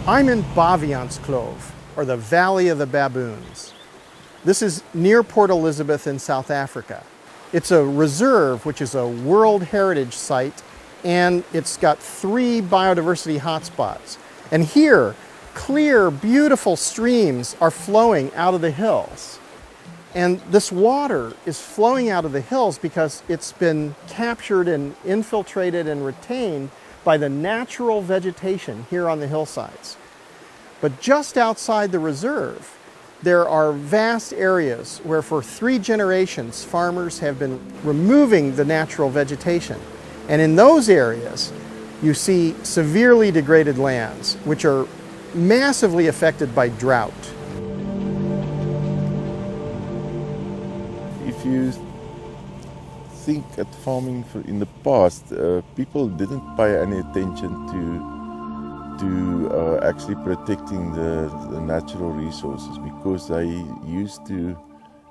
I'm in Baviaanskloof, or the Valley of the Baboons. This is near Port Elizabeth in South Africa. It's a reserve, which is a World Heritage Site, and it's got 3 biodiversity hotspots. And here, clear, beautiful streams are flowing out of the hills. And this water is flowing out of the hills because it's been captured and infiltrated and retained by the natural vegetation here on the hillsides. But just outside the reserve, there are vast areas where for 3 generations farmers have been removing the natural vegetation. And in those areas, you see severely degraded lands, which are massively affected by drought. If you think at farming in the past, people didn't pay any attention to actually protecting the natural resources because they used to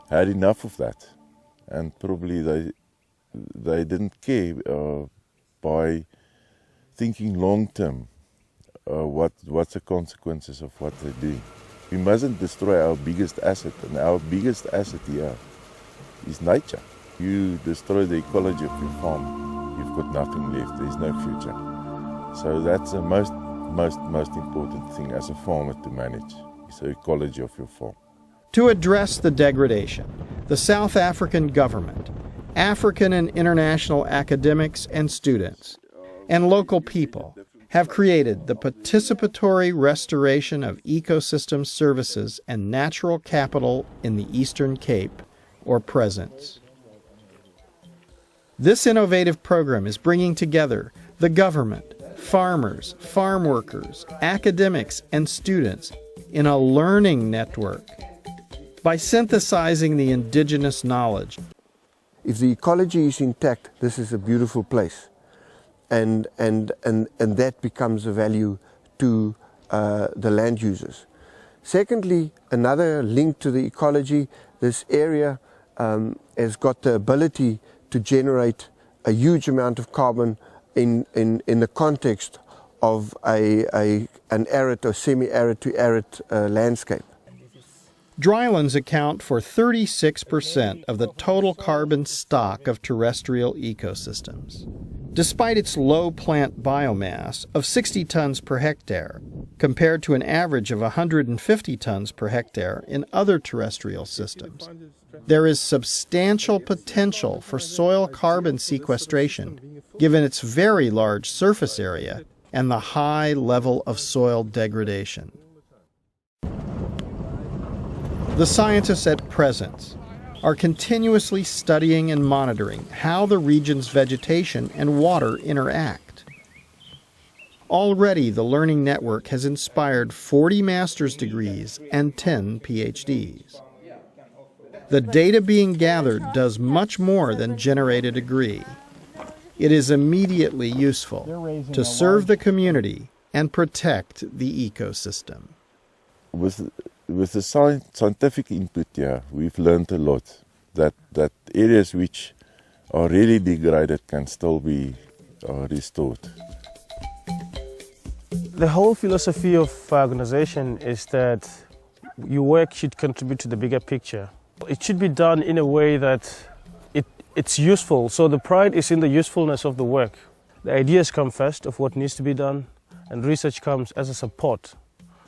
had enough of that, and probably they didn't care by thinking long term what's the consequences of what they do. We mustn't destroy our biggest asset, and our biggest asset here is nature. You destroy the ecology of your farm, you've got nothing left, there's no future. So that's the most important thing as a farmer to manage, is the ecology of your farm. To address the degradation, the South African government, African and international academics and students, and local people have created the Participatory Restoration of Ecosystem Services and Natural Capital in the Eastern Cape, or Presence. This innovative program is bringing together the government, farmers, farm workers, academics, and students in a learning network. By synthesizing the indigenous knowledge, if the ecology is intact, this is a beautiful place. And that becomes a value to the land users. Secondly, another link to the ecology, this area has got the ability to generate a huge amount of carbon in the context of an arid or semi-arid to arid landscape. Drylands account for 36% of the total carbon stock of terrestrial ecosystems. Despite its low plant biomass of 60 tons per hectare, compared to an average of 150 tons per hectare in other terrestrial systems, there is substantial potential for soil carbon sequestration given its very large surface area and the high level of soil degradation. The scientists at Presence are continuously studying and monitoring how the region's vegetation and water interact. Already, the Learning Network has inspired 40 master's degrees and 10 PhDs. The data being gathered does much more than generate a degree. It is immediately useful to serve the community and protect the ecosystem. With the scientific input here, we've learned a lot. That areas which are really degraded can still be restored. The whole philosophy of our organization is that your work should contribute to the bigger picture. It should be done in a way that it's useful, so the pride is in the usefulness of the work. The ideas come first of what needs to be done, and research comes as a support.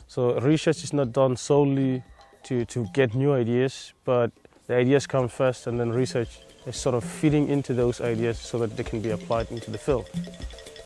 So research is not done solely to get new ideas, but the ideas come first and then research is sort of feeding into those ideas so that they can be applied into the field.